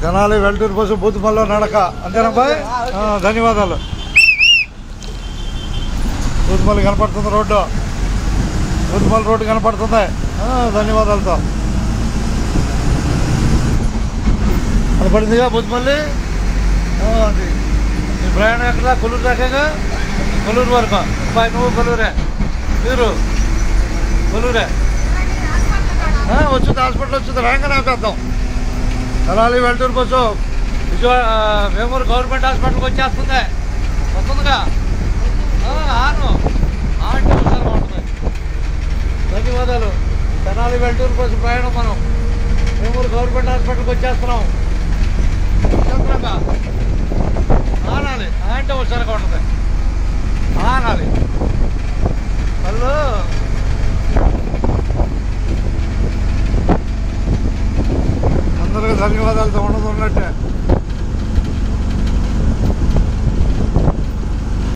Tenali Velturu bus బూతుమల్లో నడక అంతేనా bye? ధన్యవాదాలు. బూతుమల్లి కనపడుతుంది రోడ్డు, బూతుమల్లి రోడ్డు కనపడుతుంది. ధన్యవాదాలతో అది పడిందిగా బూతుమల్లి. అది నీ ప్రయాణం ఎక్కడ? కొల్లూరు దాకా, కొల్లూరు వరకు. బాయ్ నువ్వు కొల్లూరే, మీరు కొల్లూరే వచ్చింది. హాస్పిటల్ వచ్చింది, రాగానే ఆపేద్దాం. తెనాలి వెల్టూరు బస్సు వేమూరు గవర్నమెంట్ హాస్పిటల్కి వచ్చేస్తుంది, వస్తుందిగా. ఆను అంటే ఒకసారి ఉంటుంది. ధన్యవాదాలు. తెనాలి వెల్టూరు బస్సు ప్రయాణం మనం వేమూరు గవర్నమెంట్ హాస్పిటల్కి వచ్చేస్తున్నాం. ఆనాలి అంటే ఒకసారి ఉంటుంది, ఆనాలి. వాళ్ళు అందరికీ ధన్యవాదాలతో ఉండదు ఉన్నట్టే.